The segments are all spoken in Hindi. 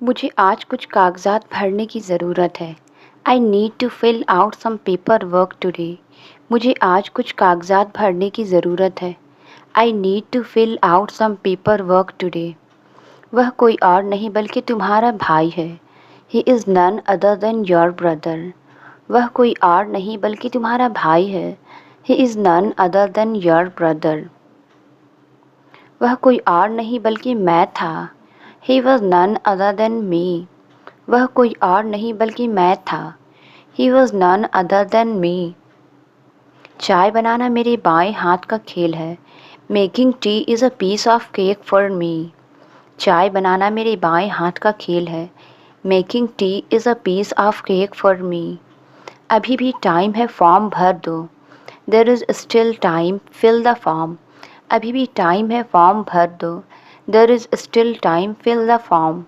मुझे आज कुछ कागज़ात भरने की ज़रूरत है। I need to fill out some paper work today. मुझे आज कुछ कागज़ात भरने की ज़रूरत है। I need to fill out some paper work today. वह कोई और नहीं बल्कि तुम्हारा भाई है। He is none other than your brother. वह कोई और नहीं बल्कि तुम्हारा भाई है। He is none other than your brother. वह कोई और नहीं बल्कि मैं था। He was none other than me. वह कोई और नहीं बल्कि मैं था। He was none other than me. चाय बनाना मेरे बाएं हाथ का खेल है। Making tea is a piece of cake for me. चाय बनाना मेरे बाएं हाथ का खेल है। Making tea is a piece of cake for me. अभी भी टाइम है, फॉर्म भर दो। There is still time, fill the form. अभी भी टाइम है, फॉर्म भर दो। There is still time, fill the form.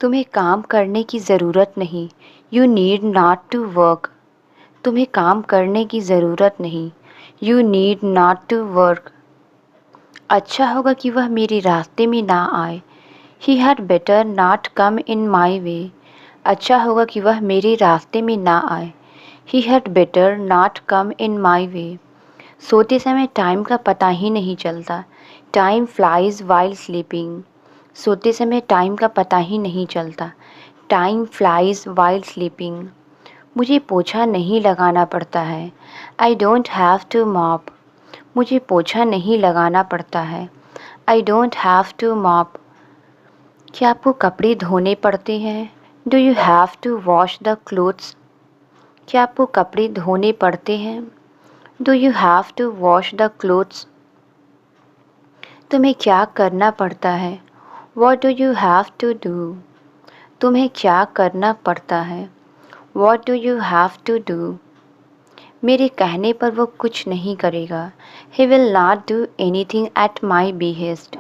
तुम्हें काम करने की ज़रूरत नहीं। You need not to work. तुम्हें काम करने की ज़रूरत नहीं। You need not to work. अच्छा होगा कि वह मेरे रास्ते में ना आए। He had better not come in my way. अच्छा होगा कि वह मेरे रास्ते में ना आए। He had better not come in my way. सोते समय टाइम का पता ही नहीं चलता। Time flies while sleeping. सोते समय टाइम का पता ही नहीं चलता। Time flies while sleeping. मुझे पोछा नहीं लगाना पड़ता है। I don't have to mop. मुझे पोछा नहीं लगाना पड़ता है। I don't have to mop. क्या आपको कपड़े धोने पड़ते हैं? Do you have to wash the clothes? क्या आपको कपड़े धोने पड़ते हैं? Do you have to wash the clothes? तुम्हें क्या करना पड़ता है? What do you have to do? तुम्हें क्या करना पड़ता है? What do you have to do? मेरे कहने पर वो कुछ नहीं करेगा। He will not do anything at my behest.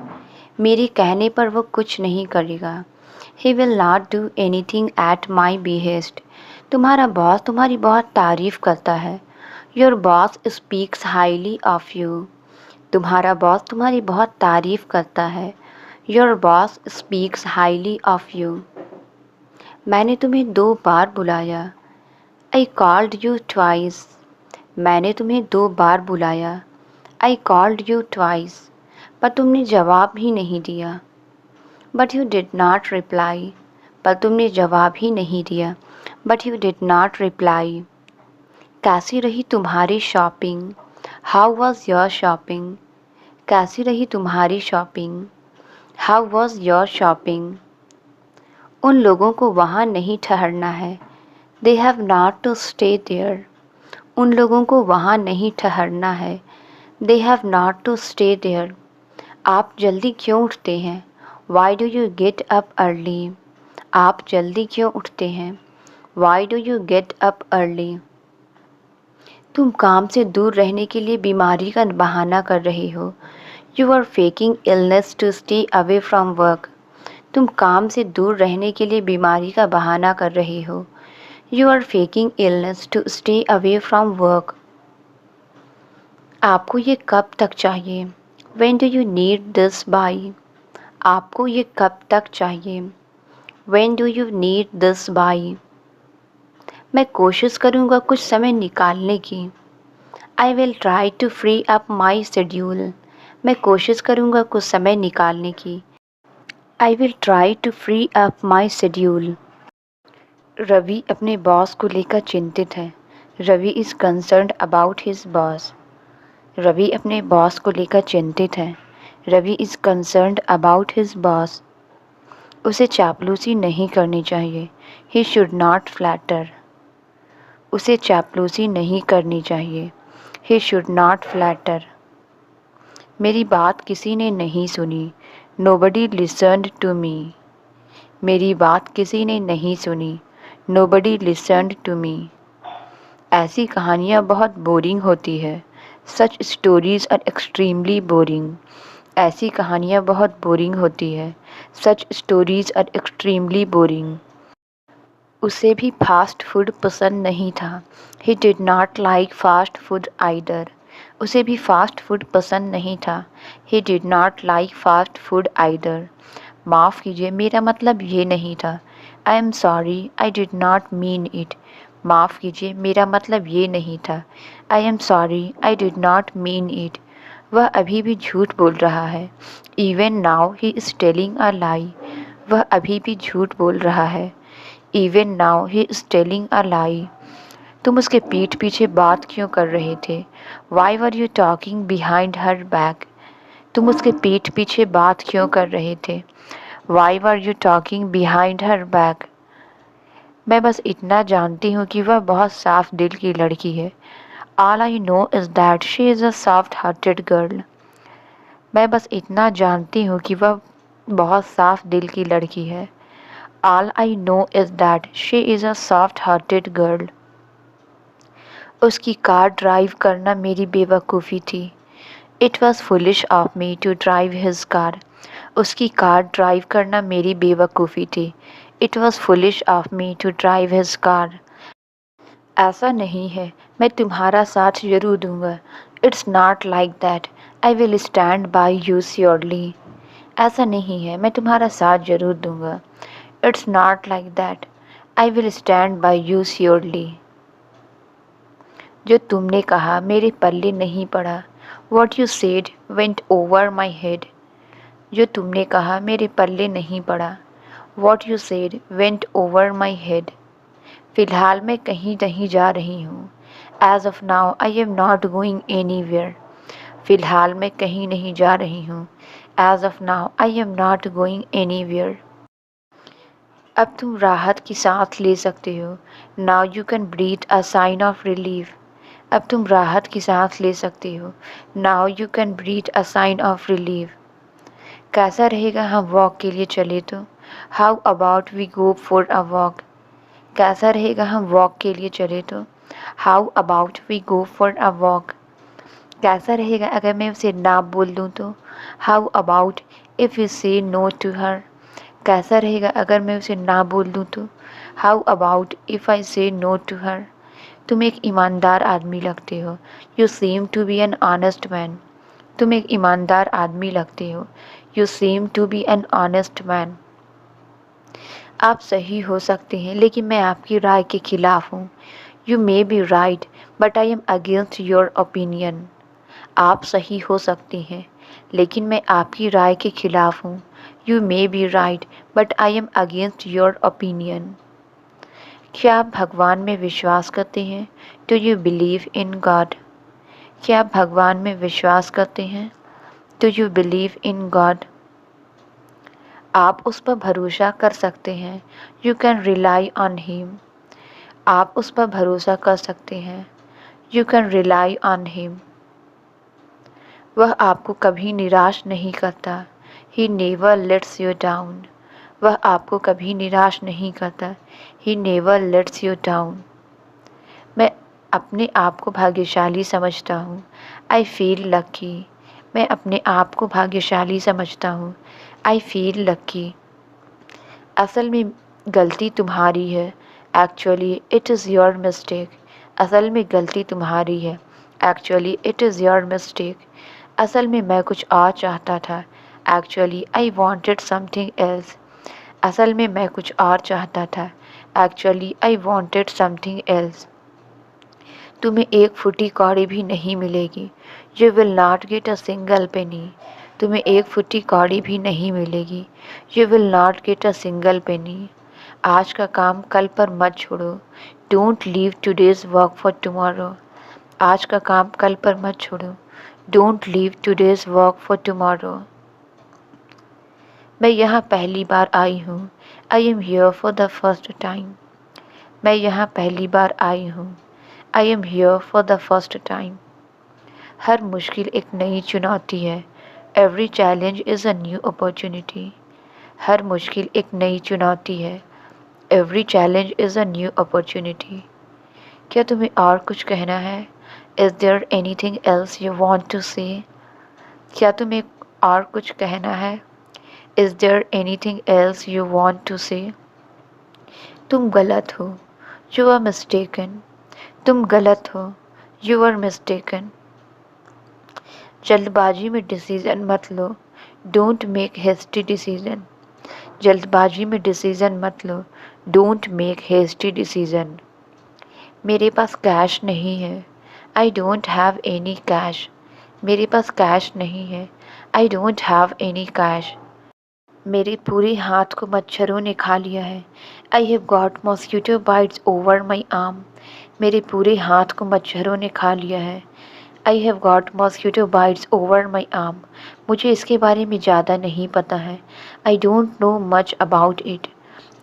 मेरे कहने पर वो कुछ नहीं करेगा। He will not do anything at my behest. तुम्हारा बॉस तुम्हारी बहुत तारीफ़ करता है। Your boss speaks highly of you. तुम्हारा बॉस तुम्हारी बहुत तारीफ़ करता है। Your boss speaks highly of you. मैंने तुम्हें 2 बार बुलाया। I called you twice. मैंने तुम्हें 2 बार बुलाया। I called you twice. पर तुमने जवाब ही नहीं दिया। But you did not reply. पर तुमने जवाब ही नहीं दिया। But you did not reply. कैसी रही तुम्हारी shopping? How was your shopping? कैसी रही तुम्हारी shopping? How was your shopping? उन लोगों को वहाँ नहीं ठहरना है। They have not to stay there. उन लोगों को वहाँ नहीं ठहरना है। They have not to stay there. आप जल्दी क्यों उठते हैं? Why do you get up early? आप जल्दी क्यों उठते हैं? Why do you get up early? तुम काम से दूर रहने के लिए बीमारी का बहाना कर रहे हो। You are faking illness to stay away from work. तुम काम से दूर रहने के लिए बीमारी का बहाना कर रहे हो। You are faking illness to stay away from work. आपको ये कब तक चाहिए? When do you need this by? आपको ये कब तक चाहिए? When do you need this by? मैं कोशिश करूँगा कुछ समय निकालने की। I will try to free up my schedule. मैं कोशिश करूँगा कुछ समय निकालने की। I will try to free up my schedule. Ravi अपने बॉस को लेकर चिंतित है। Ravi is concerned about his boss. Ravi अपने बॉस को लेकर चिंतित है। Ravi is concerned about his boss. उसे चापलूसी नहीं करनी चाहिए। He should not flatter. उसे चापलूसी नहीं करनी चाहिए। He should not flatter. मेरी बात किसी ने नहीं सुनी। Nobody listened to me. मेरी बात किसी ने नहीं सुनी। Nobody listened to me. ऐसी कहानियाँ बहुत बोरिंग होती है। Such stories are extremely boring. ऐसी कहानियाँ बहुत बोरिंग होती है। Such stories are extremely boring. उसे भी फास्ट फूड पसंद नहीं था। He did not like fast food either. उसे भी फास्ट फूड पसंद नहीं था। He did not like fast food either. माफ़ कीजिए, मेरा मतलब ये नहीं था। I am sorry, I did not mean it. माफ़ कीजिए, मेरा मतलब ये नहीं था। I am sorry, I did not mean it. वह अभी भी झूठ बोल रहा है। Even now he is telling a lie. वह अभी भी झूठ बोल रहा है। Even now he is telling a lie. तुम उसके पीठ पीछे बात क्यों कर रहे थे? Why were you talking behind her back? तुम उसके पीठ पीछे बात क्यों कर रहे थे? Why were you talking behind her back? मैं बस इतना जानती हूँ कि वह बहुत साफ दिल की लड़की है। All I know is that she is a soft-hearted girl. मैं बस इतना जानती हूँ कि वह बहुत साफ दिल की लड़की है। All I know is that she is a soft-hearted girl. उसकी कार ड्राइव करना मेरी बेवकूफ़ी थी। It was foolish of me to drive his car. उसकी कार ड्राइव करना मेरी बेवकूफ़ी थी। It was foolish of me to drive his car. ऐसा नहीं है, मैं तुम्हारा साथ ज़रूर दूँगा। It's not like that, I will stand by you surely. ऐसा नहीं है, मैं तुम्हारा साथ ज़रूर दूँगा। It's not like that, I will stand by you surely. जो तुमने कहा मेरे पल्ले नहीं पड़ा। What you said went over my head. जो तुमने कहा मेरे पल्ले नहीं पड़ा। What you said went over my head. फ़िलहाल मैं कहीं नहीं जा रही हूँ। As of now I am not going anywhere. फ़िलहाल मैं कहीं नहीं जा रही हूँ। As of now I am not going anywhere. अब तुम राहत की सांस ले सकते हो। Now you can breathe a sign of relief. अब तुम राहत की सांस ले सकते हो। Now you can breathe a sign of relief. कैसा रहेगा हम वॉक के लिए चले तो? How about we go for a walk. कैसा रहेगा हम वॉक के लिए चले तो? How about we go for a walk. कैसा रहेगा अगर मैं उसे ना बोल दूँ तो? How about if you say no to her. कैसा रहेगा अगर मैं उसे ना बोल दूँ तो? हाउ अबाउट इफ़ आई से नो टू हर। तुम एक ईमानदार आदमी लगते हो। You seem to be an honest man. तुम एक ईमानदार आदमी लगते हो। You seem to be an honest man. आप सही हो सकते हैं लेकिन मैं आपकी राय के खिलाफ हूँ। You may be right but I am against your opinion. आप सही हो सकते हैं लेकिन मैं आपकी राय के खिलाफ हूँ। You may be right but I am against your opinion. क्या आप भगवान में विश्वास करते हैं? Do you believe in God. क्या आप भगवान में विश्वास करते हैं? Do you believe in God. आप उस पर भरोसा कर सकते हैं। You can rely on him. आप उस पर भरोसा कर सकते हैं। You can rely on him. वह आपको कभी निराश नहीं करता। He never lets you down. वह आपको कभी निराश नहीं करता। He never lets you down. मैं अपने आप को भाग्यशाली समझता हूँ। I feel lucky. मैं अपने आप को भाग्यशाली समझता हूँ। I feel lucky. असल में गलती तुम्हारी है। Actually it is your mistake. असल में गलती तुम्हारी है। Actually it is your mistake. असल में मैं कुछ और चाहता था। Actually I wanted something else. असल में मैं कुछ और चाहता था। Actually I wanted something else. तुम्हें एक फुटी कौड़ी भी नहीं मिलेगी। You will not get a single penny. तुम्हें एक फुटी कौड़ी भी नहीं मिलेगी। You will not get a single penny. आज का काम कल पर मत छोड़ो। Don't leave today's work for tomorrow. आज का काम कल पर मत छोड़ो। Don't leave today's work for tomorrow. मैं यहाँ पहली बार आई हूँ। I am here for the first time. मैं यहाँ पहली बार आई हूँ। I am here for the first time. हर मुश्किल एक नई चुनौती है। Every challenge is a new opportunity. हर मुश्किल एक नई चुनौती है। Every challenge is a new opportunity. क्या तुम्हें और कुछ कहना है? Is there anything else you want to say. क्या तुम्हें और कुछ कहना है? Is there anything else you want to से। तुम गलत हो। You are mistaken. तुम गलत हो। You are mistaken. जल्दबाजी में डिसीज़न मत लो। Don't make hasty decision. जल्दबाजी में डिसीज़न मत लो। Don't make hasty decision. मेरे पास कैश नहीं है। I don't have any cash. मेरे पास कैश नहीं है। I don't have any cash. मेरे पूरे हाथ को मच्छरों ने खा लिया है। I have got mosquito bites over my arm. मेरे पूरे हाथ को मच्छरों ने खा लिया है। I have got mosquito bites over my arm. मुझे इसके बारे में ज़्यादा नहीं पता है। I don't know much about it.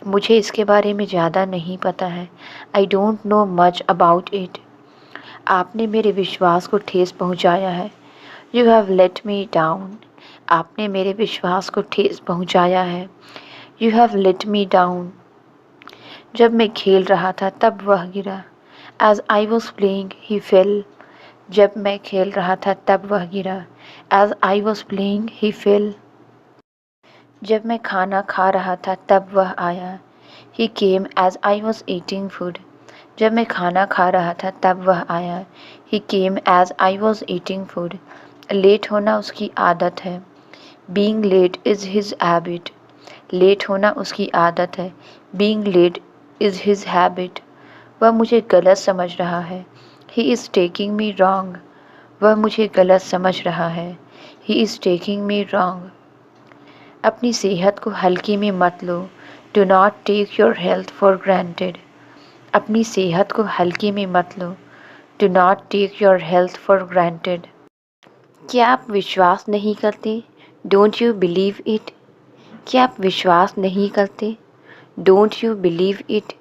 मुझे इसके बारे में ज़्यादा नहीं पता है। I don't know much about it. आपने मेरे विश्वास को ठेस पहुंचाया है। You have let me down. आपने मेरे विश्वास को ठेस पहुंचाया है। You have let me down. जब मैं खेल रहा था तब वह गिरा। As I was playing he fell. जब मैं खेल रहा था तब वह गिरा। As I was playing he fell. जब मैं खाना खा रहा था तब वह आया। He came as I was eating food. जब मैं खाना खा रहा था तब वह आया। He came as I was eating food. Late होना उसकी आदत है। Being late is his habit. Late होना उसकी आदत है। Being late is his habit. वह मुझे गलत समझ रहा है। He is taking me wrong. वह मुझे गलत समझ रहा है। He is taking me wrong. अपनी सेहत को हल्के में मत लो। Do not take your health for granted. अपनी सेहत को हल्के में मत लो। Do not take your health for granted. क्या आप विश्वास नहीं करते? Don't you believe it. क्या आप विश्वास नहीं करते? Don't you believe it.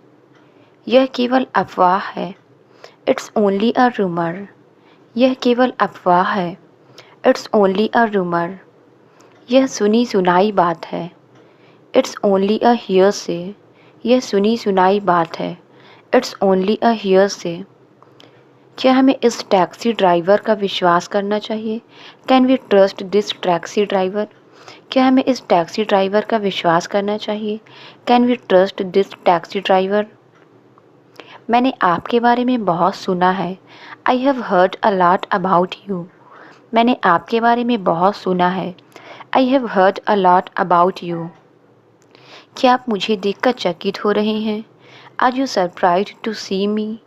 यह केवल अफवाह है। It's only a rumour. यह केवल अफवाह है। It's only a rumour. यह सुनी सुनाई बात है। It's only a hearsay. यह सुनी सुनाई बात है। It's only a hearsay. क्या हमें इस टैक्सी ड्राइवर का विश्वास करना चाहिए? Can we trust this taxi driver? क्या हमें इस टैक्सी ड्राइवर का विश्वास करना चाहिए? Can we trust this taxi driver? मैंने आपके बारे में बहुत सुना है। I have heard a lot about you. मैंने आपके बारे में बहुत सुना है। I have heard a lot about you. क्या आप मुझे देखकर चकित हो रहे हैं? Are you surprised to see me?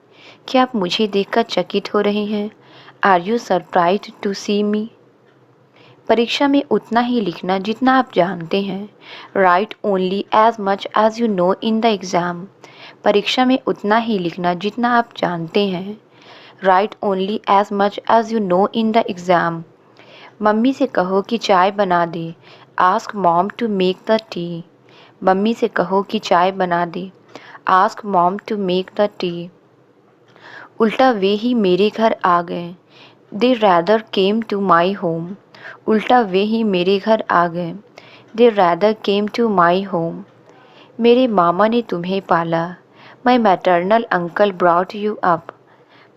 क्या आप मुझे देखकर चकित हो रहे हैं? Are you surprised to see me? परीक्षा में उतना ही लिखना जितना आप जानते हैं। Write only as much as you know in the exam. परीक्षा में उतना ही लिखना जितना आप जानते हैं। Write only as much as you know in the exam. मम्मी से कहो कि चाय बना दे। Ask mom to make the tea. मम्मी से कहो कि चाय बना दे। Ask mom to make the tea. उल्टा वे ही मेरे घर आ गए। They rather came to my home. उल्टा वे ही मेरे घर आ गए। They rather came to my home. मेरे मामा ने तुम्हें पाला। My maternal uncle brought you up.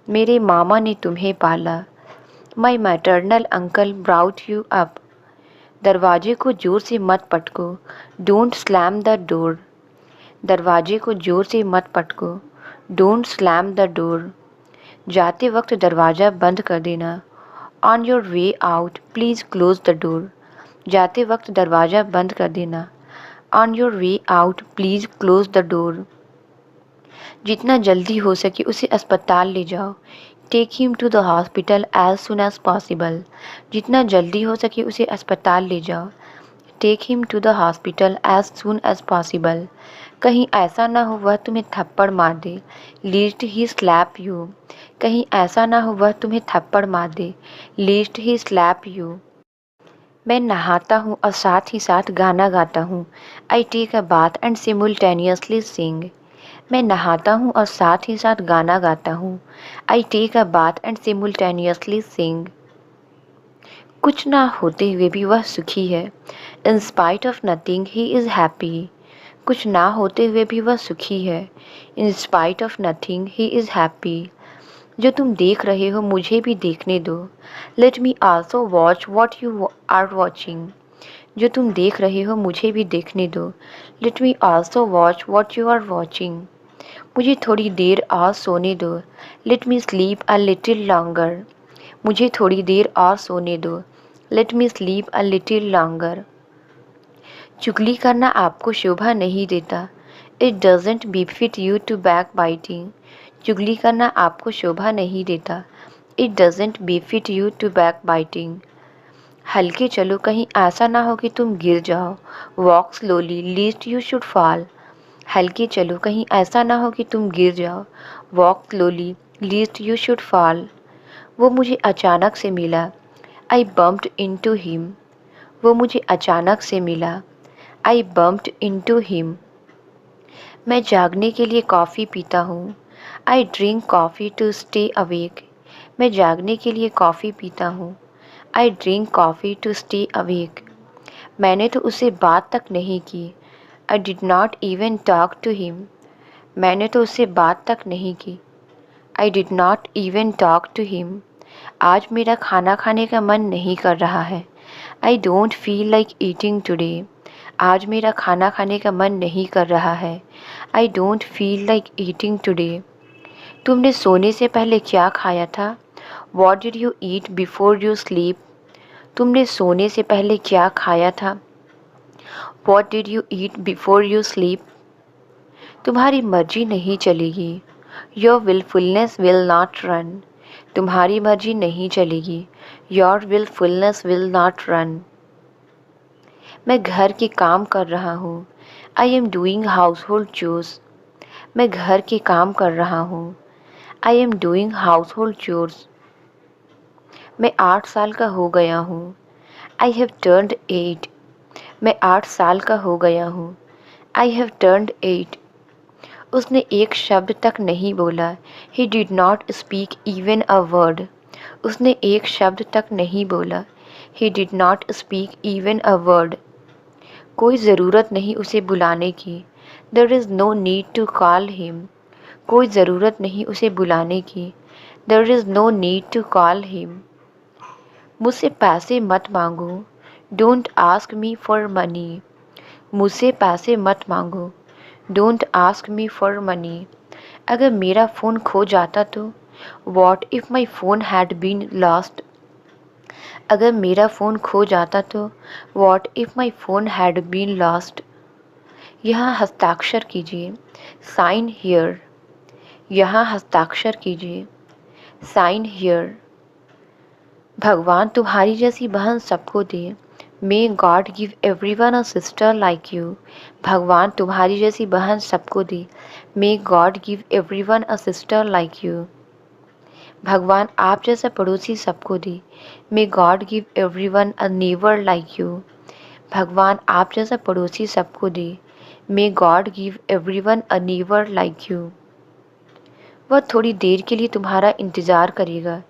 मेरे मामा ने तुम्हें पाला। My maternal uncle brought you up. दरवाजे को जोर से मत पटको। Don't slam the door. दरवाजे को जोर से मत पटको। Don't slam the door. जाते वक्त दरवाज़ा बंद कर देना। On your way out please close the door. जाते वक्त दरवाज़ा बंद कर देना। On your way out please close the door. जितना जल्दी हो सके उसे अस्पताल ले जाओ। Take him to the hospital as soon as possible. जितना जल्दी हो सके उसे अस्पताल ले जाओ। Take him to the hospital as soon as possible. कहीं ऐसा ना हो वह तुम्हें थप्पड़ मार दे। Lest he slap you. कहीं ऐसा ना हो वह तुम्हें थप्पड़ मार दे। Lest he slap you. मैं नहाता हूँ और साथ ही साथ गाना गाता हूँ। I take a bath and simultaneously sing. मैं नहाता हूँ और साथ ही साथ गाना गाता हूँ। I take a bath and simultaneously sing. कुछ ना होते हुए भी वह सुखी है। In spite of nothing he is happy. कुछ ना होते हुए भी वह सुखी है। In spite of nothing he is happy. जो तुम देख रहे हो मुझे भी देखने दो। Let me also watch what you are watching. जो तुम देख रहे हो मुझे भी देखने दो। Let me also watch what you are watching. मुझे थोड़ी देर और सोने दो। Let me sleep a little longer. मुझे थोड़ी देर और सोने दो। Let me sleep a little longer. चुगली करना आपको शोभा नहीं देता। It doesn't befit you to back biting. चुगली करना आपको शोभा नहीं देता। It doesn't befit you to back biting. हल्के चलो, कहीं ऐसा ना हो कि तुम गिर जाओ। Walk slowly lest you should fall. हल्के चलो, कहीं ऐसा ना हो कि तुम गिर जाओ। Walk slowly lest you should fall. वो मुझे अचानक से मिला। I bumped into him. वो मुझे अचानक से मिला। I bumped into him. मैं जागने के लिए कॉफ़ी पीता हूँ। I drink coffee to stay awake. मैं जागने के लिए कॉफ़ी पीता हूँ। I drink coffee to stay awake. मैंने तो उससे बात तक नहीं की। I did not even talk to him. मैंने तो उससे बात तक नहीं की। I did not even talk to him. आज मेरा खाना खाने का मन नहीं कर रहा है। I don't feel like eating today. आज मेरा खाना खाने का मन नहीं कर रहा है। I don't feel like eating today. तुमने सोने से पहले क्या खाया था? What did you eat before you sleep? तुमने सोने से पहले क्या खाया था? What did you eat before you sleep? तुम्हारी मर्जी नहीं चलेगी। Your wilfulness will not run. तुम्हारी मर्जी नहीं चलेगी। Your wilfulness will not run. मैं घर के काम कर रहा हूँ। I am doing household chores. मैं घर के काम कर रहा हूँ। I am doing household chores. मैं 8 साल का हो गया हूँ। I have turned 8। मैं 8 साल का हो गया हूँ। I have turned 8। उसने एक शब्द तक नहीं बोला। He did not speak even a word. उसने एक शब्द तक नहीं बोला। He did not speak even a word. कोई ज़रूरत नहीं उसे बुलाने की। There is no need to call him. कोई ज़रूरत नहीं उसे बुलाने की। There is no need to call him. मुझसे पैसे मत मांगो। Don't ask me for money. मुझसे पैसे मत मांगो। Don't ask me for money. अगर मेरा फ़ोन खो जाता तो? What if my phone had been lost. अगर मेरा फ़ोन खो जाता तो? What if my phone had been lost. यहाँ हस्ताक्षर कीजिए। Sign here. यहाँ हस्ताक्षर कीजिए। Sign here. भगवान तुम्हारी जैसी बहन सबको दे। May God give everyone a sister like you. भगवान तुम्हारी जैसी बहन सबको दे। May God give everyone a sister like you. भगवान आप जैसा पड़ोसी सबको दे। May God give everyone a neighbour like you. भगवान आप जैसा पड़ोसी सबको दे। May God give everyone a neighbour like you. वह थोड़ी देर के लिए तुम्हारा इंतज़ार करेगा।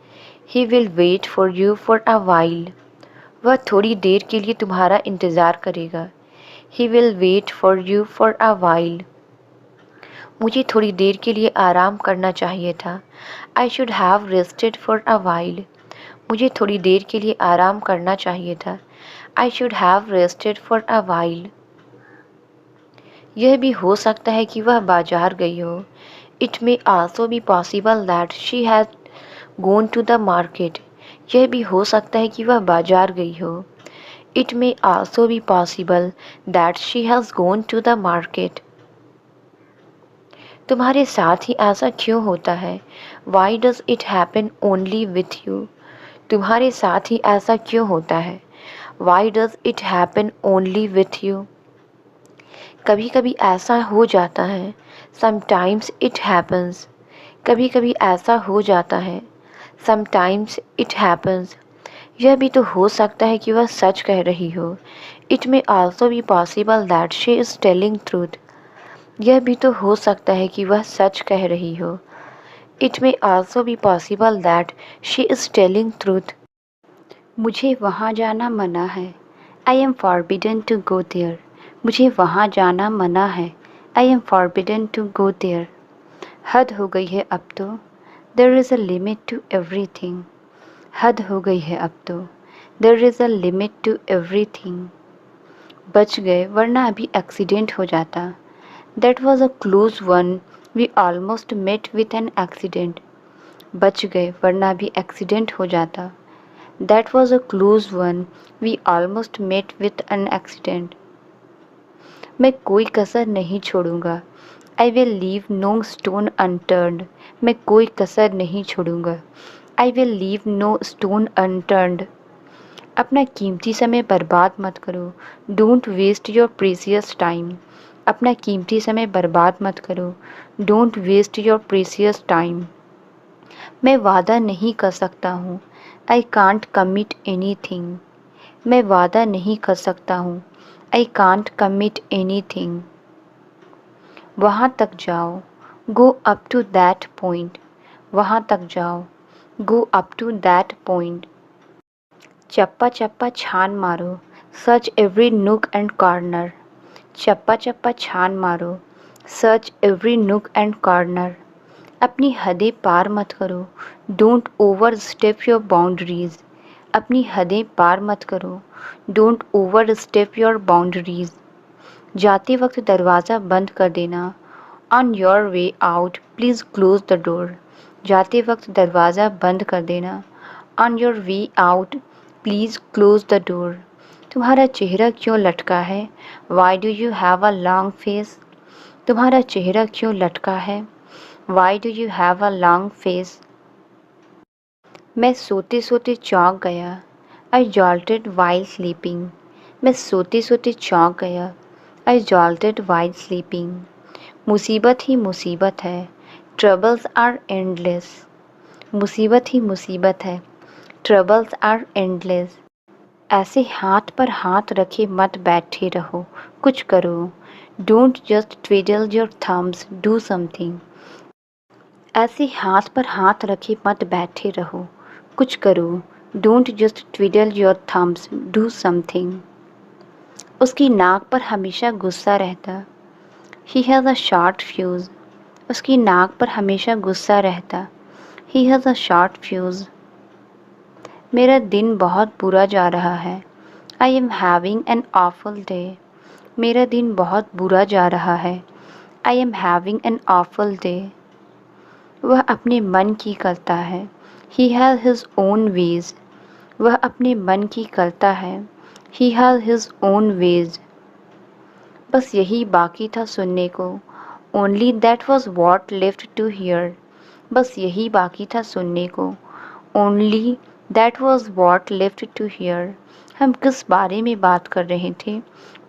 He will wait for you for a while. वह थोड़ी देर के लिए तुम्हारा इंतज़ार करेगा। He will wait for you for a while. मुझे थोड़ी देर के लिए आराम करना चाहिए था। I should have rested for a while. मुझे थोड़ी देर के लिए आराम करना चाहिए था। I should have rested for a while. यह भी हो सकता है कि वह बाजार गई हो। It may also be possible that she has gone to the market. यह भी हो सकता है कि वह बाजार गई हो। It may also be possible that she has gone to the market. तुम्हारे साथ ही ऐसा क्यों होता है? Why does it happen only with you. तुम्हारे साथ ही ऐसा क्यों होता है? Why does it happen only with you. कभी कभी ऐसा हो जाता है। Sometimes it happens. कभी कभी ऐसा हो जाता है। Sometimes it happens. यह भी तो हो सकता है कि वह सच कह रही हो। It may also be possible that she is telling truth. यह भी तो हो सकता है कि वह सच कह रही हो। It may also be possible that she is telling truth. मुझे वहाँ जाना मना है। I am forbidden to go there. मुझे वहाँ जाना मना है। I am forbidden to go there. हद हो गई है अब तो। There is a limit to everything. हद हो गई है अब तो। There is a limit to everything. बच गए वरना अभी एक्सीडेंट हो जाता। That was a close one. We almost met with an accident. बच गए वरना अभी एक्सीडेंट हो जाता। That was a close one. We almost met with an accident. मैं कोई कसर नहीं छोड़ूंगा। I will leave no stone unturned. मैं कोई कसर नहीं छोड़ूंगा। I will leave no stone unturned. अपना कीमती समय बर्बाद मत करो। Don't waste your precious time. अपना कीमती समय बर्बाद मत करो। Don't waste your precious time. मैं वादा नहीं कर सकता हूँ। I can't commit anything. मैं वादा नहीं कर सकता हूँ। I can't commit anything. वहाँ तक जाओ। Go up to that point. वहाँ तक जाओ। Go up to that point. चप्पा चप्पा छान मारो। Search every nook and corner. चप्पा चप्पा छान मारो। Search every nook and corner. अपनी हदें पार मत करो। Don't overstep your boundaries. अपनी हदें पार मत करो। Don't overstep your boundaries. जाते वक्त दरवाज़ा बंद कर देना। On your way out please close the door. जाते वक्त दरवाज़ा बंद कर देना। On your way out please close the door. तुम्हारा चेहरा क्यों लटका है? Why do you have a long face? तुम्हारा चेहरा क्यों लटका है? Why do you have a long face? मैं सोते सोते चौंक गया। I jolted while sleeping. मैं सोते सोते चौंक गया। I jolted while sleeping. मुसीबत ही मुसीबत है। Troubles are endless. मुसीबत ही मुसीबत है। Troubles are endless. ऐसे हाथ पर हाथ रखे मत बैठे रहो, कुछ करो। Don't just twiddle your thumbs, do something. ऐसे हाथ पर हाथ रखे मत बैठे रहो, कुछ करो। Don't just twiddle your thumbs, do something. उसकी नाक पर हमेशा गुस्सा रहता। He has a short fuse. उसकी नाक पर हमेशा गुस्सा रहता। He has a short fuse. मेरा दिन बहुत बुरा जा रहा है। I am having an awful day. मेरा दिन बहुत बुरा जा रहा है। I am having an awful day. वह अपने मन की करता है। He has his own veg. वह अपने मन की करता है। He has his own ways. बस यही बाकी था सुनने को। Only that was what left to hear. बस यही बाकी था सुनने को। Only that was what left to hear. हम किस बारे में बात कर रहे थे?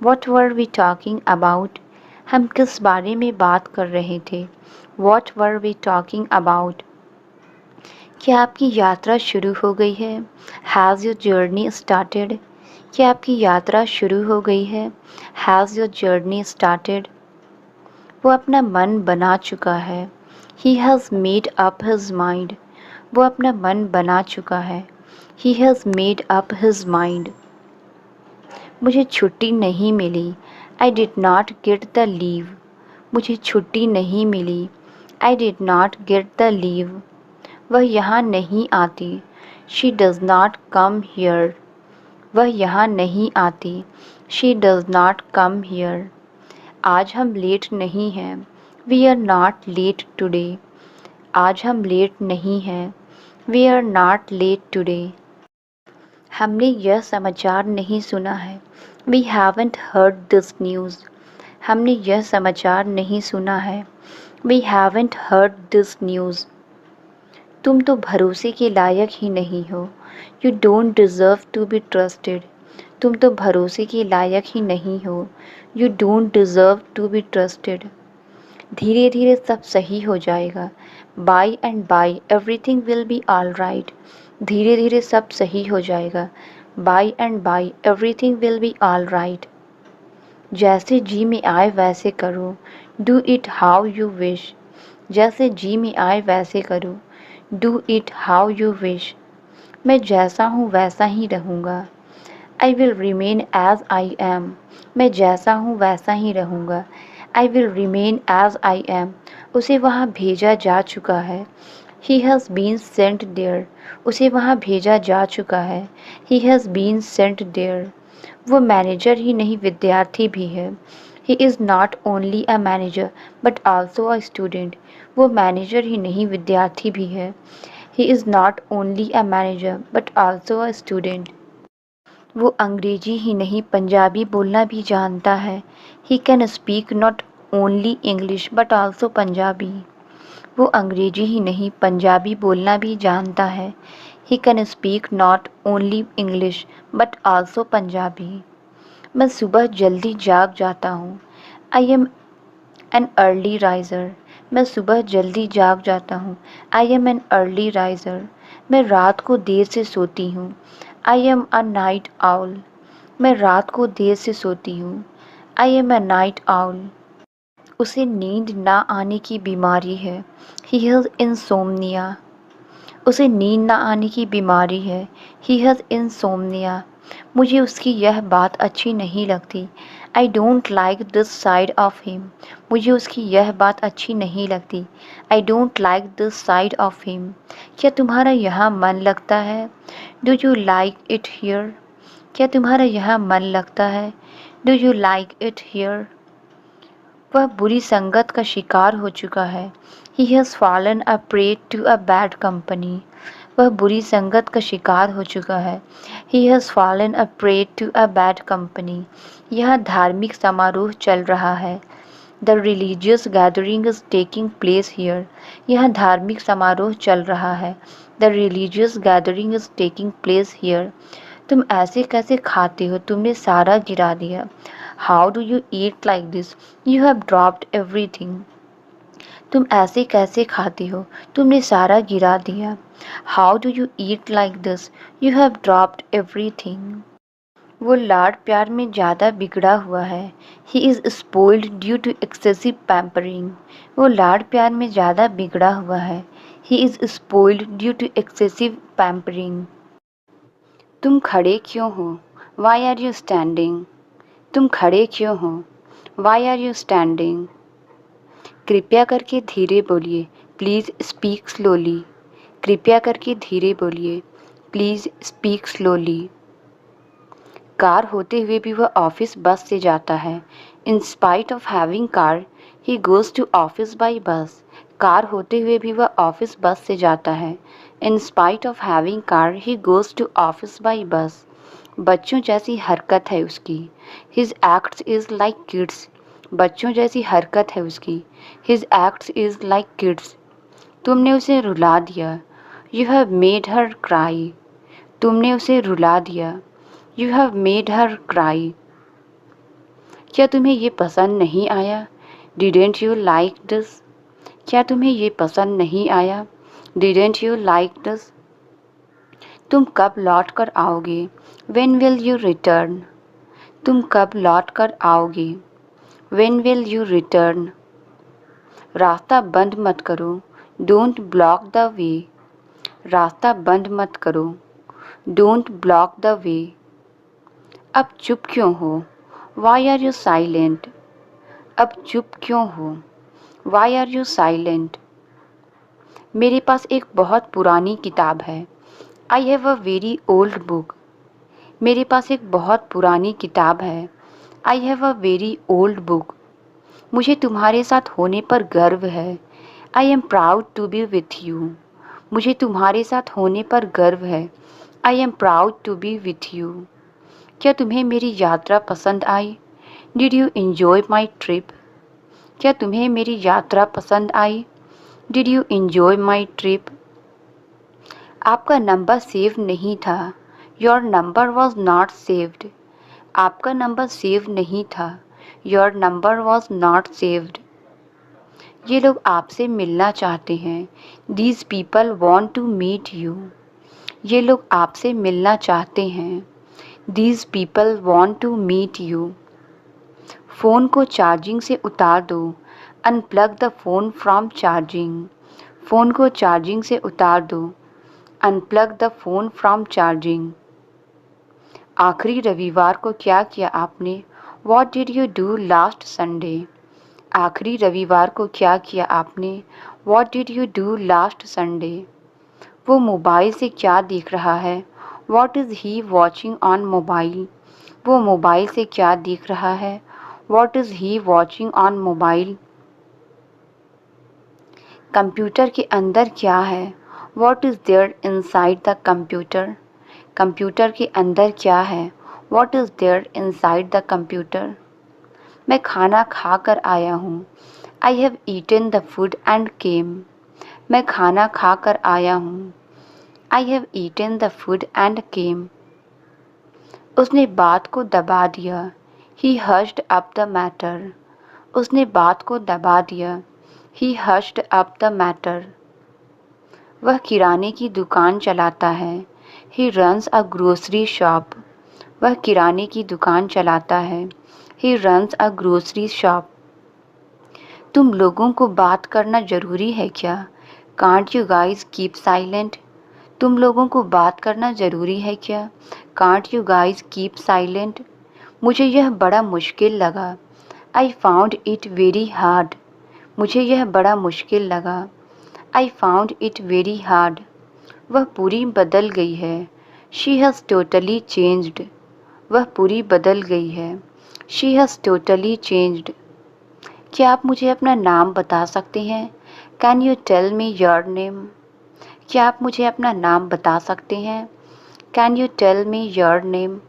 What were we talking about? हम किस बारे में बात कर रहे थे? What were we talking about? क्या आपकी यात्रा शुरू हो गई है? Has your journey started? क्या आपकी यात्रा शुरू हो गई है? Has your journey started? वो अपना मन बना चुका है। He has made up his mind. वो अपना मन बना चुका है। He has made up his mind. मुझे छुट्टी नहीं मिली। I did not get the leave. मुझे छुट्टी नहीं मिली। I did not get the leave. वह यहाँ नहीं आती। She does not come here. वह यहाँ नहीं आती। She does not come here. आज हम लेट नहीं हैं। We are not late today. आज हम लेट नहीं हैं। We are not late today. हमने यह समाचार नहीं सुना है। We haven't heard this news. हमने यह समाचार नहीं सुना है। We haven't heard this news. तुम तो भरोसे के लायक ही नहीं हो। You don't deserve to be trusted. तुम तो भरोसे के लायक ही नहीं हो। You don't deserve to be trusted. धीरे धीरे सब सही हो जाएगा। By and by everything will be all right. धीरे धीरे सब सही हो जाएगा। By and by everything will be all right. जैसे जी में आए वैसे करो। Do it how you wish. जैसे जी में आए वैसे करो। Do it how you wish. मैं जैसा हूँ वैसा ही रहूँगा। I will remain as I am. मैं जैसा हूँ वैसा ही रहूँगा। I will remain as I am. उसे वहाँ भेजा जा चुका है। He has been sent there. उसे वहाँ भेजा जा चुका है। He has been sent there. वो मैनेजर ही नहीं विद्यार्थी भी है। He is not only a manager but also a student. वो मैनेजर ही नहीं विद्यार्थी भी है। He is not only a manager but also a student. वो अंग्रेजी ही नहीं पंजाबी बोलना भी जानता है। He can speak not only English but also Punjabi. वो अंग्रेजी ही नहीं पंजाबी बोलना भी जानता है। He can speak not only English but also Punjabi. मैं सुबह जल्दी जाग जाता हूँ। I M an early riser. मैं सुबह जल्दी जाग जाता हूँ। I M an early riser. मैं रात को देर से सोती हूँ। I am a night owl. मैं रात को देर से सोती हूँ। I am a night owl. उसे नींद ना आने की बीमारी है। He has insomnia. उसे नींद ना आने की बीमारी है। He has insomnia. मुझे उसकी यह बात अच्छी नहीं लगती। I don't like this side of him. मुझे उसकी यह बात अच्छी नहीं लगती। I don't like this side of him. क्या तुम्हारा यहाँ मन लगता है? Do you like it here? क्या तुम्हारा यहाँ मन लगता है? Do you like it here? वह बुरी संगत का शिकार हो चुका है। He has fallen a prey to a bad company. वह बुरी संगत का शिकार हो चुका है। He has fallen a prey to a bad company. यहाँ धार्मिक समारोह चल रहा है। The religious gathering is taking place here. यहाँ धार्मिक समारोह चल रहा है। The religious gathering is taking place here. तुम ऐसे कैसे खाते हो? तुमने सारा गिरा दिया। How do you eat like this? You have dropped everything. तुम ऐसे कैसे खाते हो? तुमने सारा गिरा दिया। How do you eat like this? You have dropped everything. वो लाड प्यार में ज़्यादा बिगड़ा हुआ है। He is spoiled due to excessive pampering. वो लाड प्यार में ज़्यादा बिगड़ा हुआ है। He is spoiled due to excessive pampering. तुम खड़े क्यों हो? Why are you standing? तुम खड़े क्यों हो? Why are you standing? कृपया करके धीरे बोलिए। Please speak slowly. कृपया करके धीरे बोलिए। Please speak slowly. कार होते हुए भी वह ऑफिस बस से जाता है। In spite of having car he goes to office by bus. Car होते हुए भी वह ऑफिस बस से जाता है। In spite of having car he goes to office by bus. बच्चों जैसी हरकत है उसकी। His acts is like kids. बच्चों जैसी हरकत है उसकी। His acts is like kids. तुमने उसे रुला दिया। You have made her cry. तुमने उसे रुला दिया। You have made her cry. क्या तुम्हें ये पसंद नहीं आया? Didn't you like this? क्या तुम्हें ये पसंद नहीं आया? Didn't you like this? तुम कब लौट कर आओगे? When will you return? तुम कब लौट कर आओगे? When will you return? रास्ता बंद मत करो। Don't block the way. रास्ता बंद मत करो। Don't block the way. अब चुप क्यों हो? Why are you silent? अब चुप क्यों हो? Why are you silent? मेरे पास एक बहुत पुरानी किताब है। I have a very old book. मेरे पास एक बहुत पुरानी किताब है। I have a very old book. मुझे तुम्हारे साथ होने पर गर्व है। I am proud to be with you. मुझे तुम्हारे साथ होने पर गर्व है। I am proud to be with you. क्या तुम्हें मेरी यात्रा पसंद आई? Did you enjoy my trip? क्या तुम्हें मेरी यात्रा पसंद आई? Did you enjoy my trip? आपका नंबर सेव नहीं था। Your number was not saved. आपका नंबर सेव नहीं था। Your number was not saved. ये लोग आपसे मिलना चाहते हैं। These people want to meet you. ये लोग आपसे मिलना चाहते हैं। These people want to meet you. Phone को चार्जिंग से उतार दो। Unplug the phone from charging. Phone को चार्जिंग से उतार दो। Unplug the phone from charging. आखिरी रविवार को क्या किया आपने? What did you do last Sunday? आखिरी रविवार को क्या किया आपने? What did you do last Sunday? वो मोबाइल से क्या देख रहा है? What is he watching on mobile? वो मोबाइल से क्या देख रहा है? What is he watching on mobile? Computer के अंदर क्या है? What is there inside the computer? Computer के अंदर क्या है? What is there inside the computer? मैं खाना खा कर आया हूँ। I have eaten the food and came. मैं खाना खा कर आया हूँ। I have eaten the food and came. उसने बात को दबा दिया। He hushed up the matter. उसने बात को दबा दिया। He hushed up the matter. वह किराने की दुकान चलाता है। He runs a grocery shop. वह किराने की दुकान चलाता है। He runs a grocery shop. तुम लोगों को बात करना ज़रूरी है क्या? Can't you guys keep silent. तुम लोगों को बात करना ज़रूरी है क्या? Can't you guys keep silent. मुझे यह बड़ा मुश्किल लगा। I found it very hard. मुझे यह बड़ा मुश्किल लगा। I found it very hard. वह पूरी बदल गई है। She has totally changed. वह पूरी बदल गई है। She has totally changed. क्या आप मुझे अपना नाम बता सकते हैं? Can you tell me your name. क्या आप मुझे अपना नाम बता सकते हैं? Can you tell me your name.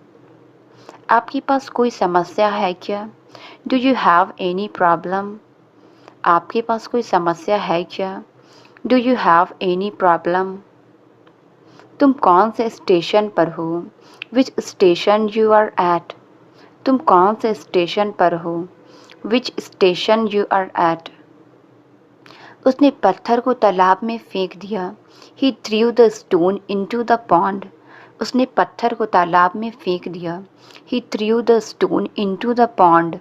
आपके पास कोई समस्या है क्या? Do you have any problem. आपके पास कोई समस्या है क्या? Do you have any problem. तुम कौन से स्टेशन पर हो? Which station you are at. तुम कौन से स्टेशन पर हो? Which station you are at. उसने पत्थर को तालाब में फेंक दिया। He threw the stone into the pond. उसने पत्थर को तालाब में फेंक दिया। He threw the stone into the pond.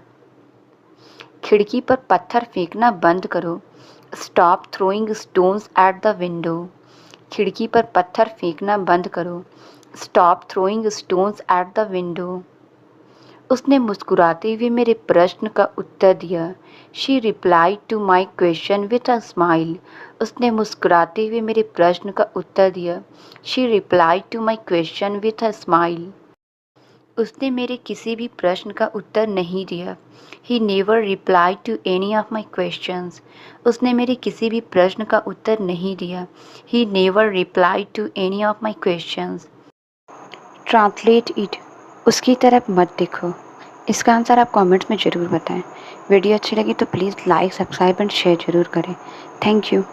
खिड़की पर पत्थर फेंकना बंद करो। Stop throwing stones at the window. खिड़की पर पत्थर फेंकना बंद करो। Stop throwing stones at the window. उसने मुस्कुराते हुए मेरे प्रश्न का उत्तर दिया। She replied to my question with a smile. उसने मुस्कुराते हुए मेरे प्रश्न का उत्तर दिया। She replied to my question with a smile. उसने मेरे किसी भी प्रश्न का उत्तर नहीं दिया। He never replied to any of my questions. उसने मेरे किसी भी प्रश्न का उत्तर नहीं दिया। He never replied to any of my questions. Translate it. उसकी तरफ मत देखो। इसका आंसर आप कमेंट्स में ज़रूर बताएं। वीडियो अच्छी लगी तो please like, subscribe and share ज़रूर करें। Thank you.